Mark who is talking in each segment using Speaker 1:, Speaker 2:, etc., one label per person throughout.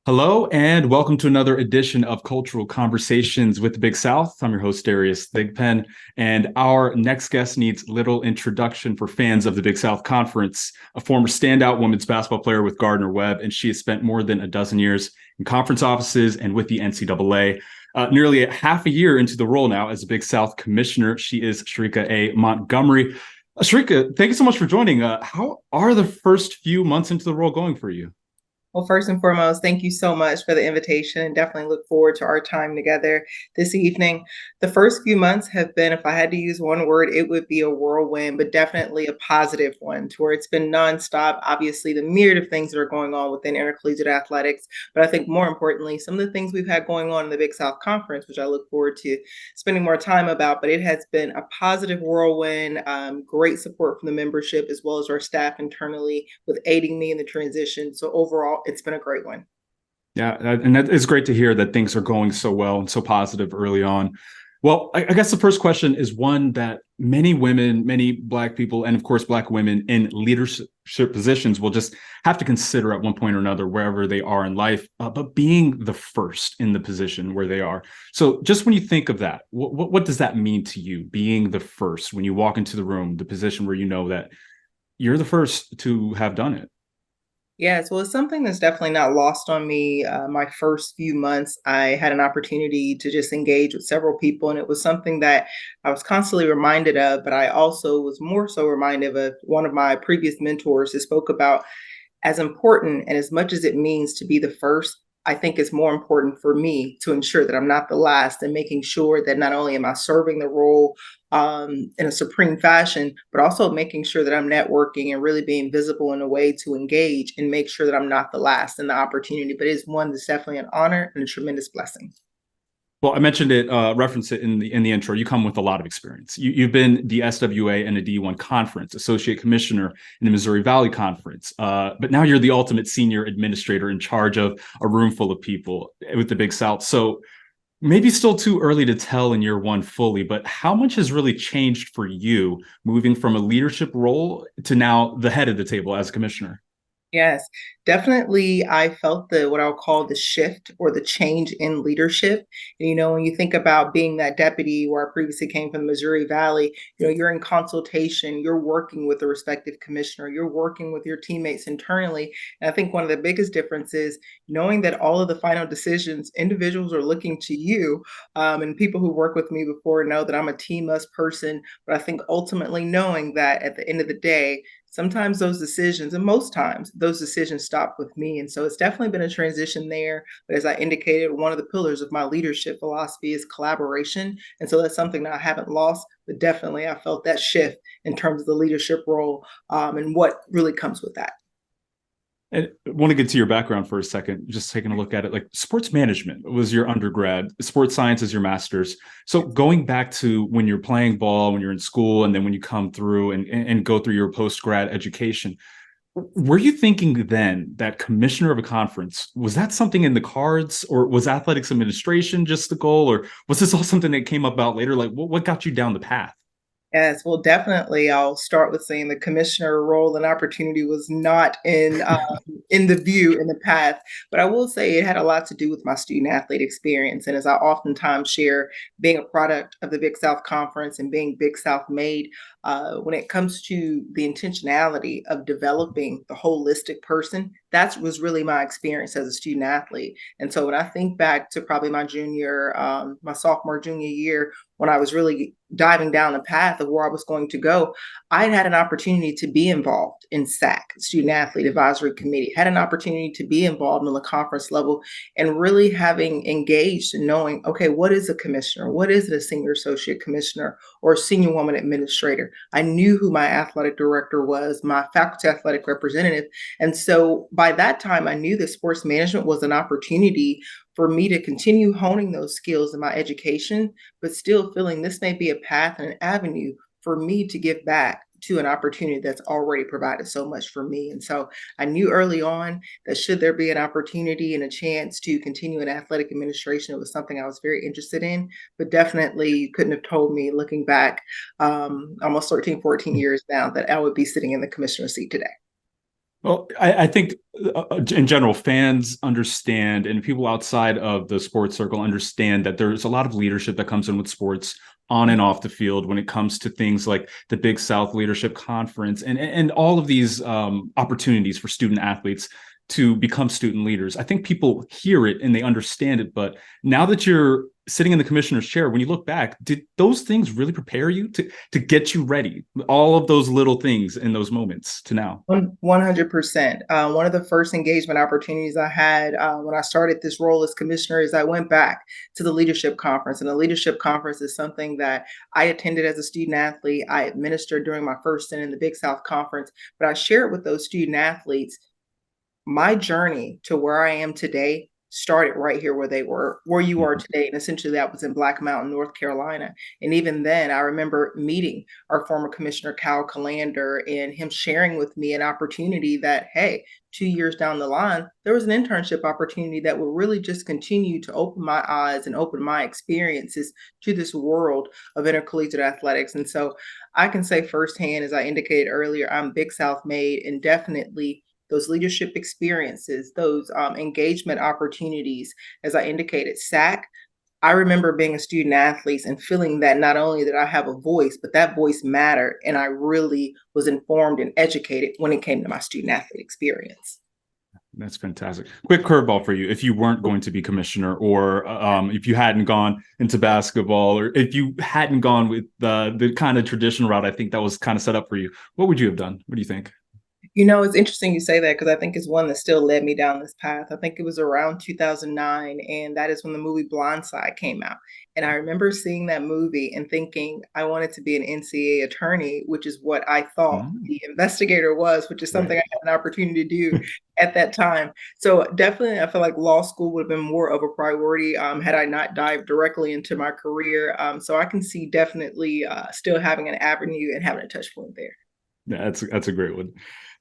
Speaker 1: Hello and welcome to another edition of Cultural Conversations with the Big South. I'm your host, Darius Thigpen, and our next guest needs little introduction for fans of the Big South Conference, a former standout women's basketball player with Gardner Webb, and she has spent more than a dozen years in conference offices and with the NCAA. Nearly a half a year into the role now as a Big South commissioner, she is Sherika A. Montgomery. Sherika, thank you so much for joining. How are the first few months into the role going for you?
Speaker 2: Well, first and foremost, thank you so much for the invitation and definitely look forward to our time together this evening. The first few months have been, if I had to use one word, it would be a whirlwind, but definitely a positive one to where it's been nonstop. Obviously, the myriad of things that are going on within intercollegiate athletics, but I think more importantly, some of the things we've had going on in the Big South Conference, which I look forward to spending more time about, but it has been a positive whirlwind, great support from the membership as well as our staff internally with aiding me in the transition. So overall, it's been a great one.
Speaker 1: Yeah, and that is great to hear that things are going so well and so positive early on. Well, I guess the first question is one that many women, many Black people, and of course, Black women in leadership positions will just have to consider at one point or another, wherever they are in life, but being the first in the position where they are. So, just when you think of that, what does that mean to you, being the first when you walk into the room, the position where you know that you're the first to have done it?
Speaker 2: Yes, well, it's something that's definitely not lost on me. My first few months, I had an opportunity to just engage with several people, and it was something that I was constantly reminded of. But I also was more so reminded of one of my previous mentors who spoke about as important and as much as it means to be the first. I think it's more important for me to ensure that I'm not the last and making sure that not only am I serving the role in a supreme fashion, but also making sure that I'm networking and really being visible in a way to engage and make sure that I'm not the last in the opportunity. But it's one that's definitely an honor and a tremendous blessing.
Speaker 1: Well, I mentioned it, referenced it in the intro. You come with a lot of experience. You've been the SWA and a D1 conference, associate commissioner in the Missouri Valley Conference, but now you're the ultimate senior administrator in charge of a room full of people with the Big South. So maybe still too early to tell in year one fully, but how much has really changed for you moving from a leadership role to now the head of the table as a commissioner?
Speaker 2: Yes, definitely. I felt the what I'll call the shift or the change in leadership. And, when you think about being that deputy where I previously came from the Missouri Valley, you're in consultation, you're working with the respective commissioner, you're working with your teammates internally. And I think one of the biggest differences, knowing that all of the final decisions, individuals are looking to you. And people who work with me before know that I'm a team us person. But I think ultimately knowing that at the end of the day, sometimes those decisions, and most times those decisions stop with me. And so it's definitely been a transition there. But as I indicated, one of the pillars of my leadership philosophy is collaboration. And so that's something that I haven't lost, but definitely I felt that shift in terms of the leadership role and what really comes with that.
Speaker 1: And I want to get to your background for a second, just taking a look at it. Like sports management was your undergrad, sports science is your master's. So going back to when you're playing ball, when you're in school, and then when you come through and go through your post grad education, were you thinking then that commissioner of a conference, was that something in the cards, or was athletics administration just the goal, or was this all something that came about later? Like what got you down the path?
Speaker 2: Yes, well, definitely. I'll start with saying the commissioner role and opportunity was not in the view in the path, but I will say it had a lot to do with my student athlete experience. And as I oftentimes share, being a product of the Big South Conference and being Big South made, when it comes to the intentionality of developing the holistic person, that was really my experience as a student athlete. And so when I think back to probably my sophomore, junior year, when I was really diving down the path of where I was going to go, I had an opportunity to be involved in SAC, Student Athlete Advisory Committee, had an opportunity to be involved on the conference level and really having engaged and knowing, okay, what is a commissioner? What is it, a senior associate commissioner or a senior woman administrator? I knew who my athletic director was, my faculty athletic representative. And so by that time, I knew that sports management was an opportunity for me to continue honing those skills in my education, but still feeling this may be a path and an avenue for me to give back to an opportunity that's already provided so much for me. And so I knew early on that should there be an opportunity and a chance to continue in athletic administration, it was something I was very interested in, but definitely you couldn't have told me looking back almost 13, 14 years now that I would be sitting in the commissioner seat today.
Speaker 1: Well, I think in general, fans understand, and people outside of the sports circle understand that there's a lot of leadership that comes in with sports on and off the field when it comes to things like the Big South Leadership Conference and all of these opportunities for student athletes to become student leaders. I think people hear it and they understand it, but now that you're sitting in the commissioner's chair, when you look back, did those things really prepare you to get you ready? All of those little things in those moments to now.
Speaker 2: 100%. One of the first engagement opportunities I had when I started this role as commissioner is I went back to the leadership conference. And the leadership conference is something that I attended as a student athlete. I administered during my first stint in the Big South Conference, but I shared with those student athletes my journey to where I am today started right here where you are today. And essentially that was in Black Mountain, North Carolina. And even then, I remember meeting our former commissioner, Cal Calander, and him sharing with me an opportunity that, hey, 2 years down the line, there was an internship opportunity that will really just continue to open my eyes and open my experiences to this world of intercollegiate athletics. And so I can say firsthand, as I indicated earlier, I'm Big South made, and definitely those leadership experiences, those engagement opportunities, as I indicated, SAC. I remember being a student athlete and feeling that not only did I have a voice, but that voice mattered. And I really was informed and educated when it came to my student athlete experience.
Speaker 1: That's fantastic. Quick curveball for you. If you weren't going to be commissioner, or if you hadn't gone into basketball, or if you hadn't gone with the kind of traditional route, I think that was kind of set up for you, what would you have done? What do you think?
Speaker 2: It's interesting you say that because I think it's one that still led me down this path. I think it was around 2009, and that is when the movie Blindside came out. And I remember seeing that movie and thinking I wanted to be an NCAA attorney, which is what I thought
Speaker 1: Mm,
Speaker 2: the investigator was, which is something
Speaker 1: right.
Speaker 2: I had an opportunity to do at that time. So definitely, I feel like law school would have been more of a priority had I not dived directly into my career. So I can see definitely still having an avenue and having a touch point there.
Speaker 1: Yeah, that's a great one.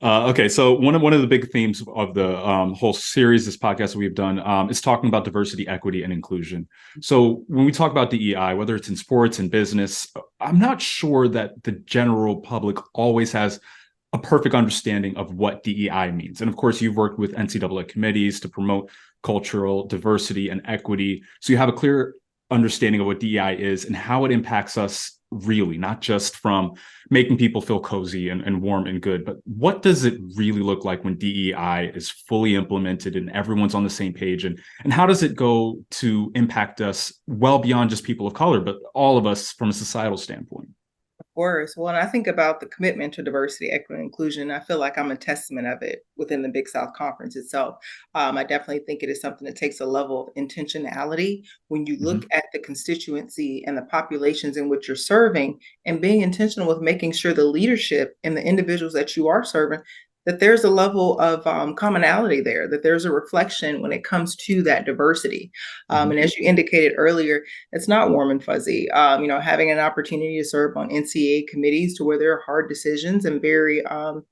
Speaker 1: Okay, so one of the big themes of the whole series, this podcast that we've done, is talking about diversity, equity, and inclusion. So when we talk about DEI, whether it's in sports and business, I'm not sure that the general public always has a perfect understanding of what DEI means. And of course, you've worked with NCAA committees to promote cultural diversity and equity, so you have a clear understanding of what DEI is and how it impacts us really, not just from making people feel cozy and warm and good, but what does it really look like when DEI is fully implemented and everyone's on the same page? And how does it go to impact us well beyond just people of color, but all of us from a societal standpoint?
Speaker 2: Course. Well, and I think about the commitment to diversity, equity, and inclusion. I feel like I'm a testament of it within the Big South Conference itself. I definitely think it is something that takes a level of intentionality when you look
Speaker 1: Mhm.
Speaker 2: at the constituency and the populations in which you're serving, and being intentional with making sure the leadership and the individuals that you are serving, that there's a level of commonality there, that there's a reflection when it comes to that diversity.
Speaker 1: Mhm.
Speaker 2: And as you indicated earlier, it's not warm and fuzzy. Having an opportunity to serve on NCAA committees to where there are hard decisions and very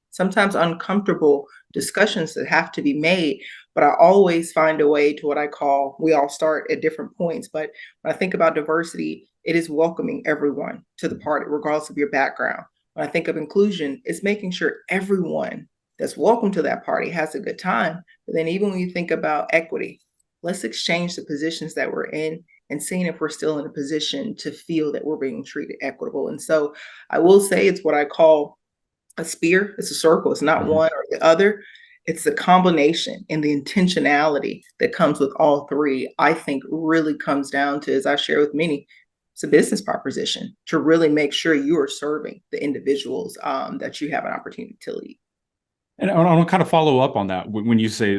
Speaker 2: sometimes uncomfortable discussions that have to be made. But I always find a way to what I call, we all start at different points. But when I think about diversity, it is welcoming everyone to the party, regardless of your background. When I think of inclusion, it's making sure everyone that's welcome to that party has a good time. But then even when you think about equity, let's exchange the positions that we're in and seeing if we're still in a position to feel that we're being treated equitable. And so I will say it's what I call a spear. It's a circle. It's not
Speaker 1: Mhm.
Speaker 2: one or the other. It's the combination and the intentionality that comes with all three, I think really comes down to, as I share with many, it's a business proposition to really make sure you are serving the individuals that you have an opportunity to lead.
Speaker 1: And I want to kind of follow up on that when you say,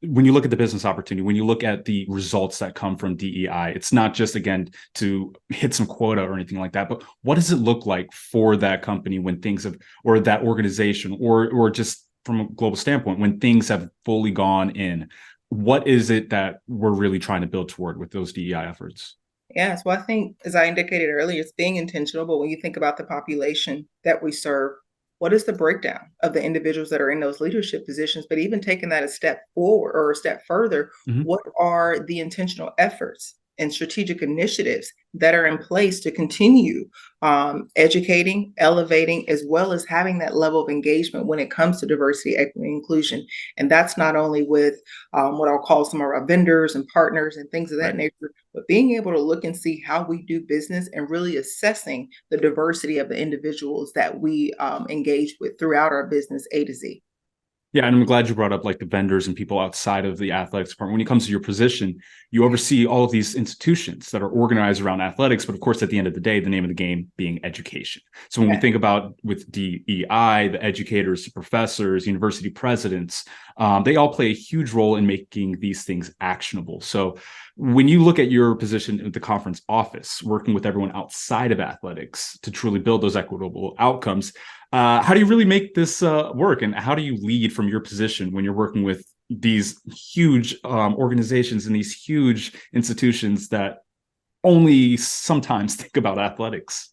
Speaker 1: when you look at the business opportunity, when you look at the results that come from DEI, it's not just, again, to hit some quota or anything like that, but what does it look like for that company when things have, or that organization, or just from a global standpoint, when things have fully gone in? What is it that we're really trying to build toward with those DEI efforts?
Speaker 2: Yes, well, I think, as I indicated earlier, it's being intentional. But when you think about the population that we serve, what is the breakdown of the individuals that are in those leadership positions? But even taking that a step forward or a step further,
Speaker 1: Mhm.
Speaker 2: what are the intentional efforts and strategic initiatives that are in place to continue educating, elevating, as well as having that level of engagement when it comes to diversity, equity, and inclusion. And that's not only with what I'll call some of our vendors and partners and things of that
Speaker 1: Right.
Speaker 2: nature, but being able to look and see how we do business and really assessing the diversity of the individuals that we engage with throughout our business A to Z.
Speaker 1: Yeah, and I'm glad you brought up like the vendors and people outside of the athletics department. When it comes to your position, you oversee all of these institutions that are organized around athletics, but of course, at the end of the day, the name of the game being education. So when we think about with DEI, the educators, the professors, university presidents, they all play a huge role in making these things actionable. So when you look at your position at the conference office, working with everyone outside of athletics to truly build those equitable outcomes, how do you really make this work, and how do you lead from your position when you're working with these huge organizations and these huge institutions that only sometimes think about athletics?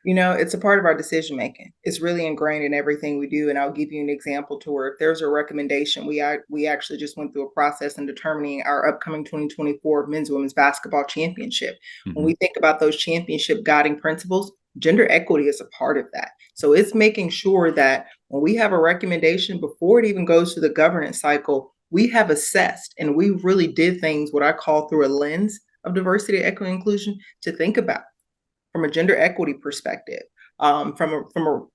Speaker 2: You know, it's a part of our decision making. It's really ingrained in everything we do. And I'll give you an example to where if there's a recommendation, we actually just went through a process in determining our upcoming 2024 men's and women's basketball championship. When
Speaker 1: Mm-hmm.
Speaker 2: we think about those championship guiding principles, gender equity is a part of that. So it's making sure that when we have a recommendation before it even goes to the governance cycle, we have assessed and we really did things what I call through a lens of diversity, equity, inclusion to think about from a gender equity perspective,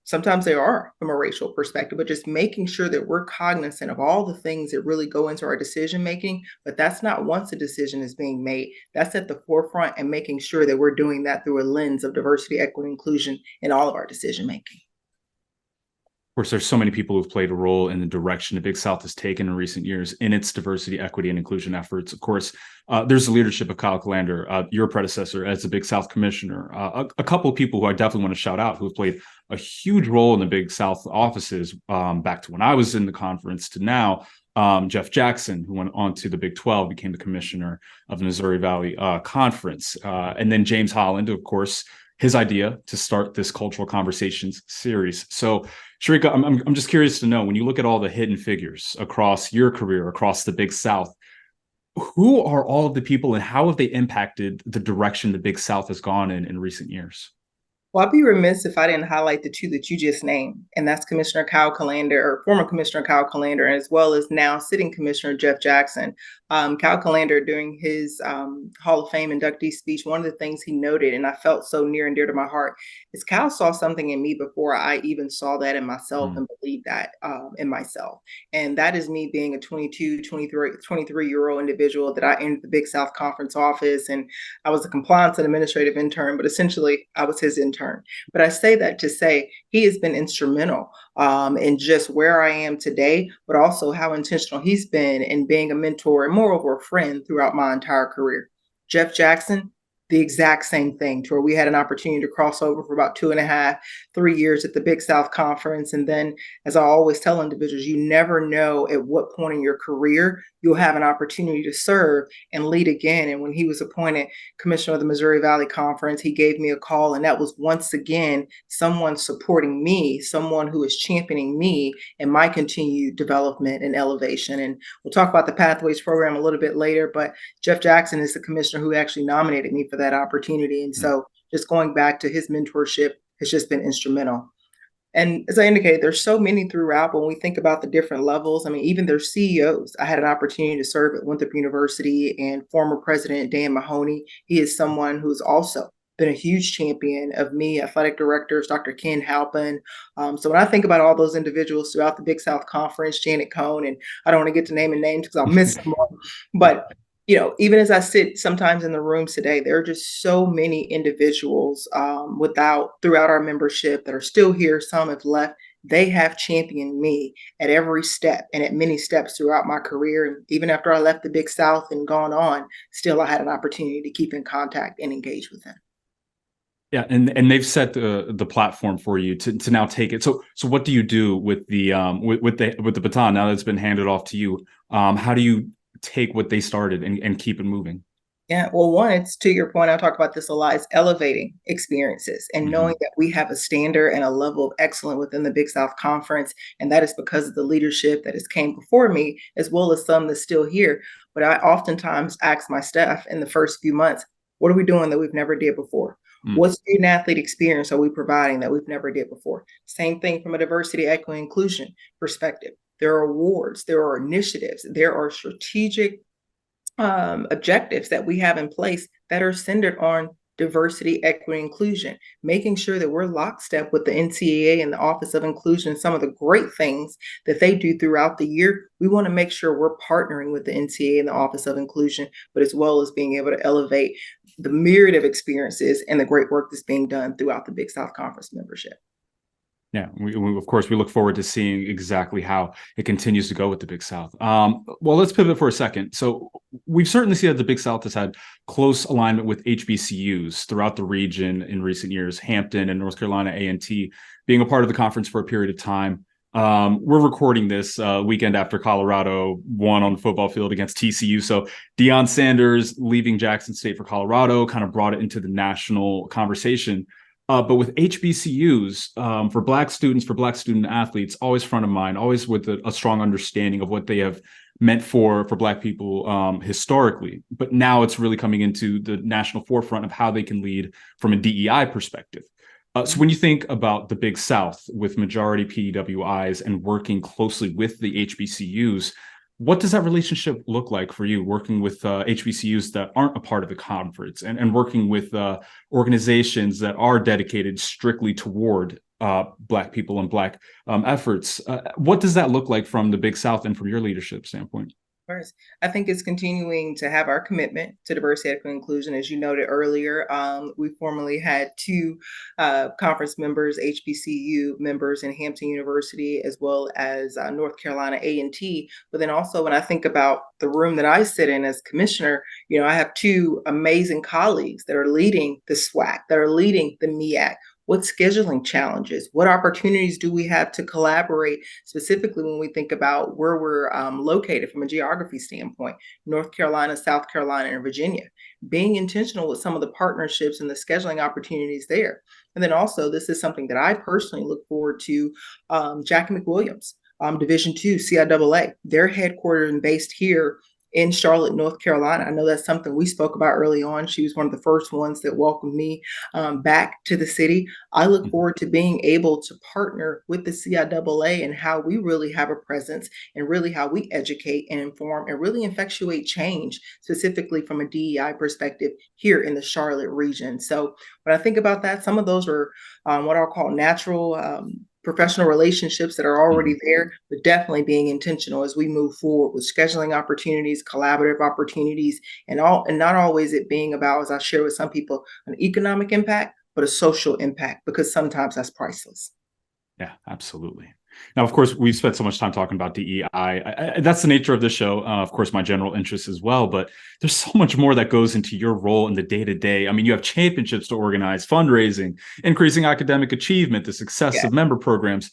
Speaker 2: sometimes they are from a racial perspective, but just making sure that we're cognizant of all the things that really go into our decision making. But that's not once a decision is being made. That's at the forefront and making sure that we're doing that through a lens of diversity, equity, inclusion in all of our decision making.
Speaker 1: Course, there's so many people who've played a role in the direction the Big South has taken in recent years in its diversity, equity, and inclusion efforts. Of course, there's the leadership of Kyle Calander, your predecessor as the Big South commissioner. A couple of people who I definitely want to shout out who have played a huge role in the Big South offices back to when I was in the conference to now. Jeff Jackson, who went on to the Big 12, became the commissioner of the Missouri Valley Conference. And then James Holland, of course, his idea to start this cultural conversations series. So, Sherika, I'm just curious to know, when you look at all the hidden figures across your career, across the Big South, who are all of the people and how have they impacted the direction the Big South has gone in recent years?
Speaker 2: Well, I'd be remiss if I didn't highlight the two that you just named, and that's Commissioner Kyle Calander, or former Commissioner Kyle Calander, as well as now sitting Commissioner Jeff Jackson. Kyle Calander, during his Hall of Fame inductee speech, one of the things he noted, and I felt so near and dear to my heart, is Kyle saw something in me before I even saw that in myself and believed that in myself. And that is me being a 22, 23-year-old individual that I entered the Big South Conference office, and I was a compliance and administrative intern, but essentially I was his intern. But I say that to say he has been instrumental in just where I am today, but also how intentional he's been in being a mentor and moreover a friend throughout my entire career. Jeff Jackson, the exact same thing, to where we had an opportunity to cross over for about 2.5, 3 years at the Big South Conference. And then, as I always tell individuals, you never know at what point in your career you'll have an opportunity to serve and lead again. And when he was appointed commissioner of the Missouri Valley Conference, he gave me a call. And that was once again someone supporting me, someone who is championing me in my continued development and elevation. And we'll talk about the Pathways program a little bit later, but Jeff Jackson is the commissioner who actually nominated me for that opportunity. And so just going back to his mentorship has just been instrumental. And as I indicated, there's so many throughout. When we think about the different levels, I mean, even their CEOs. I had an opportunity to serve at Winthrop University, and former President Dan Mahoney. He is someone who's also been a huge champion of me. Athletic directors, Dr. Ken Halpin. So when I think about all those individuals throughout the Big South Conference, Janet Cohn, and I don't want to get to naming names because I'll miss them all, but even as I sit sometimes in the rooms today, there are just so many individuals throughout our membership that are still here. Some have left. They have championed me at every step and at many steps throughout my career. And even after I left the Big South and gone on, still I had an opportunity to keep in contact and engage with them.
Speaker 1: Yeah, and they've set the platform for you to now take it. So what do you do with the with the baton now that's been handed off to you? How do you take what they started and keep it moving?
Speaker 2: Yeah, well, one, it's to your point, I talk about this a lot, it's elevating experiences and knowing
Speaker 1: Hmm.
Speaker 2: that we have a standard and a level of excellence within the Big South Conference. And that is because of the leadership that has came before me, as well as some that's still here. But I oftentimes ask my staff in the first few months, what are we doing that we've never did before?
Speaker 1: Mm.
Speaker 2: What student athlete experience are we providing that we've never did before? Same thing from a diversity, equity, inclusion perspective. There are awards, there are initiatives, there are strategic objectives that we have in place that are centered on diversity, equity, inclusion, making sure that we're lockstep with the NCAA and the Office of Inclusion, some of the great things that they do throughout the year. We want to make sure we're partnering with the NCAA and the Office of Inclusion, but as well as being able to elevate the myriad of experiences and the great work that's being done throughout the Big South Conference membership.
Speaker 1: Yeah, of course we look forward to seeing exactly how it continues to go with the Big South. Well, let's pivot for a second. So we've certainly seen that the Big South has had close alignment with HBCUs throughout the region in recent years. Hampton and North Carolina A&T being a part of the conference for a period of time. We're recording this weekend after Colorado won on the football field against TCU. So Deion Sanders leaving Jackson State for Colorado kind of brought it into the national conversation. But with HBCUs, for Black students, for Black student athletes, always front of mind, always with a strong understanding of what they have meant for Black people historically. But now it's really coming into the national forefront of how they can lead from a DEI perspective. So when you think about the Big South with majority PWIs and working closely with the HBCUs, what does that relationship look like for you working with HBCUs that aren't a part of the conference and working with organizations that are dedicated strictly toward Black people and Black efforts? What does that look like from the Big South and from your leadership standpoint?
Speaker 2: Course. I think it's continuing to have our commitment to diversity, equity, and inclusion. As you noted earlier, we formerly had two conference members, HBCU members in Hampton University, as well as North Carolina A&T. But then also when I think about the room that I sit in as commissioner, I have two amazing colleagues that are leading the SWAC, that are leading the MEAC. What scheduling challenges? What opportunities do we have to collaborate, specifically when we think about where we're located from a geography standpoint, North Carolina, South Carolina, and Virginia? Being intentional with some of the partnerships and the scheduling opportunities there. And then also, this is something that I personally look forward to, Jackie McWilliams, Division II, CIAA. They're headquartered and based here in Charlotte, North Carolina. I know that's something we spoke about early on. She was one of the first ones that welcomed me back to the city. I look forward to being able to partner with the CIAA and how we really have a presence and really how we educate and inform and really effectuate change, specifically from a DEI perspective here in the Charlotte region. So when I think about that, some of those are what I'll call natural professional relationships that are already
Speaker 1: Mhm.
Speaker 2: there, but definitely being intentional as we move forward with scheduling opportunities, collaborative opportunities, and not always it being about, as I share with some people, an economic impact, but a social impact, because sometimes that's priceless.
Speaker 1: Yeah, absolutely. Now, of course, we've spent so much time talking about DEI. That's the nature of the show. Of course, my general interest as well. But there's so much more that goes into your role in the day to day. I mean, you have championships to organize, fundraising, increasing academic achievement, the success
Speaker 2: Yeah.
Speaker 1: of member programs.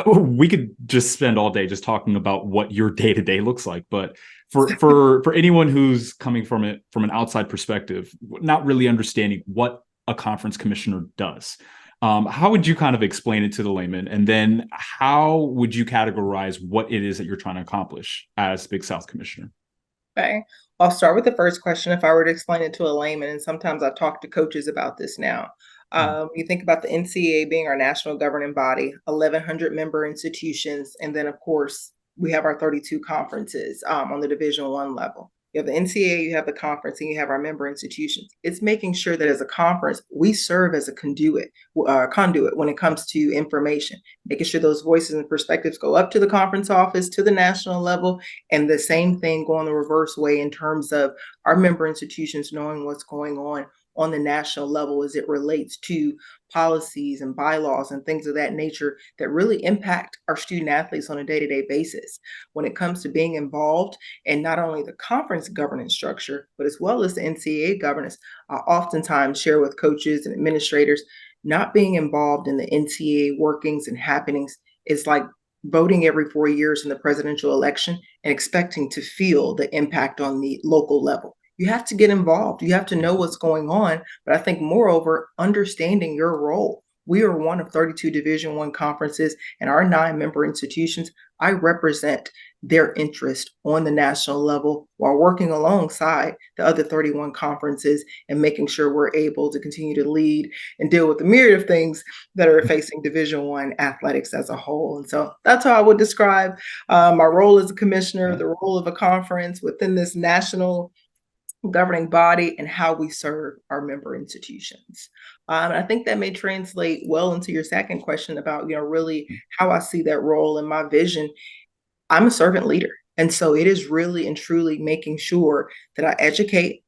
Speaker 1: We could just spend all day just talking about what your day to day looks like. But for anyone who's coming from it from an outside perspective, not really understanding what a conference commissioner does. How would you kind of explain it to the layman? And then how would you categorize what it is that you're trying to accomplish as Big South Commissioner?
Speaker 2: Okay. I'll start with the first question. If I were to explain it to a layman, and sometimes I talk to coaches about this now.
Speaker 1: Mm.
Speaker 2: You think about the NCAA being our national governing body, 1,100 member institutions, and then of course we have our 32 conferences on the Division One level. You have the NCAA, you have the conference, and you have our member institutions. It's making sure that as a conference we serve as a conduit when it comes to information, making sure those voices and perspectives go up to the conference office, to the national level, and the same thing going the reverse way in terms of our member institutions knowing what's going on the national level as it relates to policies and bylaws and things of that nature that really impact our student athletes on a day-to-day basis. When it comes to being involved in not only the conference governance structure, but as well as the NCAA governance, I oftentimes share with coaches and administrators, not being involved in the NCAA workings and happenings is like voting every 4 years in the presidential election and expecting to feel the impact on the local level. You have to get involved. You have to know what's going on. But I think moreover, understanding your role. We are one of 32 Division I conferences, and our 9 member institutions, I represent their interest on the national level while working alongside the other 31 conferences and making sure we're able to continue to lead and deal with the myriad of things that are facing Division I athletics as a whole. And so that's how I would describe my role as a commissioner, the role of a conference within this national governing body, and how we serve our member institutions. I think that may translate well into your second question about, really how I see that role and my vision. I'm a servant leader. And so it is really and truly making sure that I educate,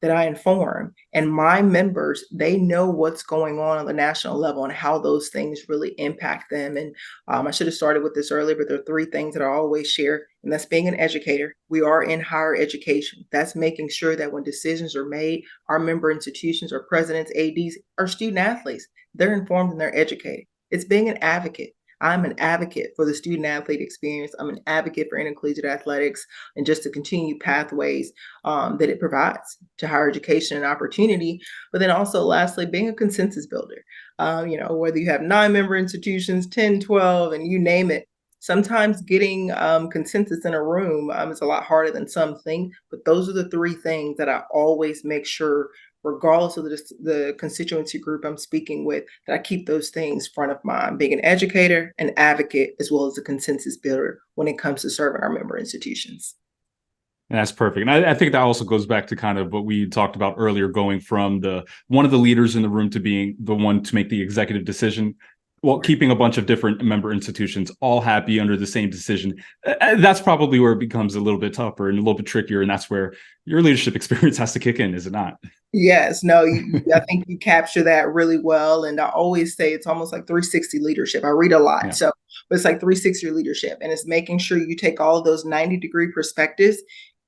Speaker 2: that I inform, and my members, they know what's going on the national level and how those things really impact them. And I should have started with this earlier, but there are 3 things that I always share, and that's being an educator. We are in higher education. That's making sure that when decisions are made, our member institutions, our presidents, ADs, our student athletes, they're informed and they're educated. It's being an advocate. I'm an advocate for the student athlete experience. I'm an advocate for intercollegiate athletics and just the continued pathways that it provides to higher education and opportunity. But then also, lastly, being a consensus builder. Whether you have 9 member institutions, 10, 12, and you name it, sometimes getting consensus in a room is a lot harder than some think. But those are the 3 things that I always make sure, regardless of the constituency group I'm speaking with, that I keep those things front of mind, being an educator, an advocate, as well as a consensus builder when it comes to serving our member institutions.
Speaker 1: And that's perfect. And I think that also goes back to kind of what we talked about earlier, going from one of the leaders in the room to being the one to make the executive decision. Well, keeping a bunch of different member institutions all happy under the same decision. That's probably where it becomes a little bit tougher and a little bit trickier. And that's where your leadership experience has to kick in, is it not?
Speaker 2: Yes, no, I think you capture that really well. And I always say it's almost like 360 leadership. I read a lot.
Speaker 1: Yeah.
Speaker 2: So but it's like 360 leadership. And it's making sure you take all of those 90-degree perspectives.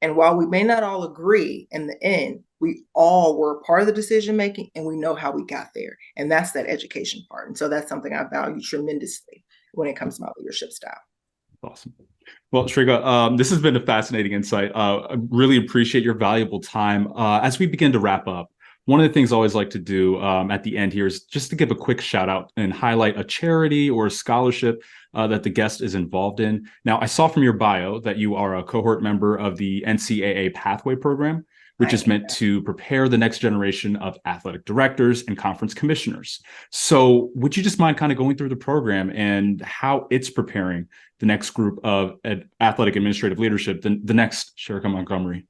Speaker 2: And while we may not all agree in the end, we all were part of the decision making and we know how we got there. And that's that education part. And so that's something I value tremendously when it comes to my leadership style.
Speaker 1: Awesome. Well, Sherika, this has been a fascinating insight. I really appreciate your valuable time. As we begin to wrap up, one of the things I always like to do at the end here is just to give a quick shout out and highlight a charity or a scholarship that the guest is involved in. Now, I saw from your bio that you are a cohort member of the NCAA Pathway Program, which is meant to prepare the next generation of athletic directors and conference commissioners. So would you just mind kind of going through the program and how it's preparing the next group of athletic administrative leadership, the next Sherika Montgomery?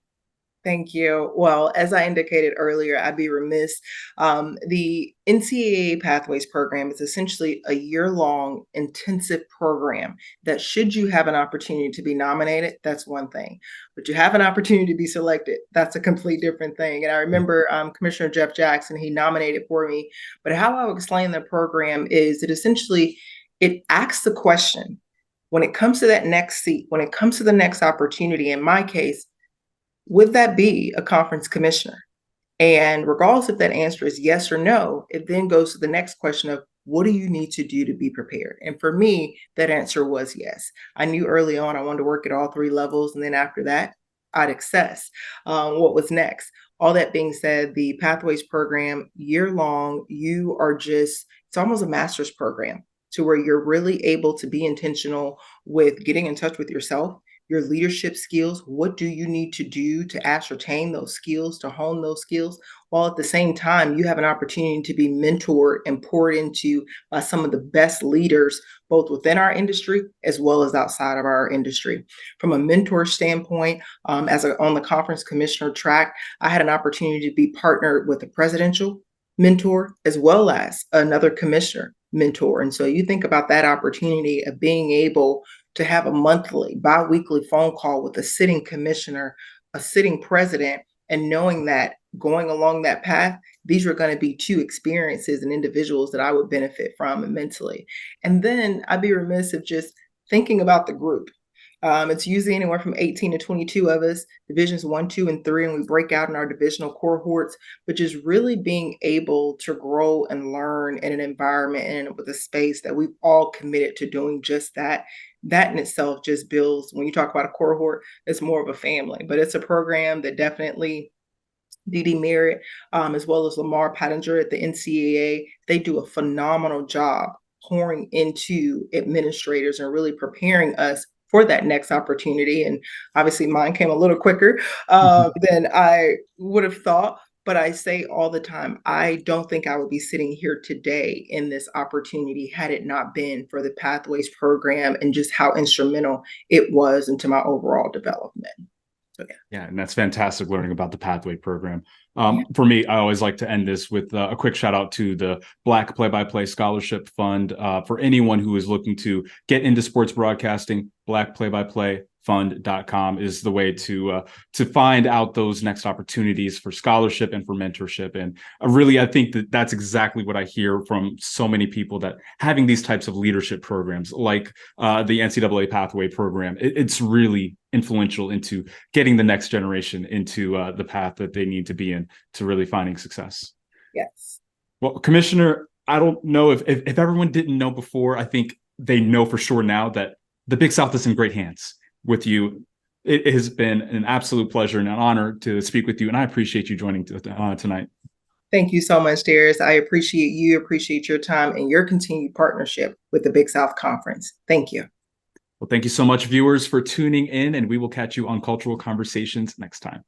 Speaker 2: Thank you. Well, as I indicated earlier, I'd be remiss. The NCAA Pathways program is essentially a year-long intensive program that, should you have an opportunity to be nominated, that's one thing. But you have an opportunity to be selected, that's a complete different thing. And I remember Commissioner Jeff Jackson, he nominated for me. But how I would explain the program is that essentially it asks the question, when it comes to that next seat, when it comes to the next opportunity, in my case, would that be a conference commissioner? And regardless if that answer is yes or no, it then goes to the next question of, what do you need to do to be prepared? And for me, that answer was yes. I knew early on I wanted to work at all 3 levels. And then after that, I'd assess what was next. All that being said, the Pathways program, year long, it's almost a master's program to where you're really able to be intentional with getting in touch with yourself, your leadership skills. What do you need to do to ascertain those skills, to hone those skills, while at the same time you have an opportunity to be mentored and poured into by some of the best leaders, both within our industry as well as outside of our industry. From a mentor standpoint, on the conference commissioner track, I had an opportunity to be partnered with a presidential mentor as well as another commissioner mentor. And so you think about that opportunity of being able to have a monthly, bi-weekly phone call with a sitting commissioner, a sitting president, and knowing that going along that path, these are going to be 2 experiences and individuals that I would benefit from immensely. And then I'd be remiss if just thinking about the group. It's usually anywhere from 18 to 22 of us, divisions 1, 2, and 3, and we break out in our divisional cohorts, but just really being able to grow and learn in an environment and with a space that we've all committed to doing just that. That in itself just builds, when you talk about a cohort, it's more of a family, but it's a program that definitely Dee Merritt, as well as Lamar Pottinger at the NCAA. They do a phenomenal job pouring into administrators and really preparing us for that next opportunity. And obviously, mine came a little quicker than I would have thought. But I say all the time, I don't think I would be sitting here today in this opportunity had it not been for the Pathways program and just how instrumental it was into my overall development. So, yeah.
Speaker 1: Yeah, and that's fantastic learning about the Pathway program.
Speaker 2: Yeah.
Speaker 1: For me, I always like to end this with a quick shout out to the Black Play-by-Play Scholarship Fund. For anyone who is looking to get into sports broadcasting, Black Play-by-Play fund.com is the way to find out those next opportunities for scholarship and for mentorship. And really, I think that that's exactly what I hear from so many people, that having these types of leadership programs like the NCAA Pathway program, it's really influential into getting the next generation into the path that they need to be in to really finding success.
Speaker 2: Yes.
Speaker 1: Well, Commissioner, I don't know if everyone didn't know before, I think they know for sure now that the Big South is in great hands with you. It has been an absolute pleasure and an honor to speak with you, and I appreciate you joining tonight.
Speaker 2: Thank you so much, Darius. I appreciate you, appreciate your time and your continued partnership with the Big South Conference. Thank you.
Speaker 1: Well, thank you so much, viewers, for tuning in, and we will catch you on Cultural Conversations next time.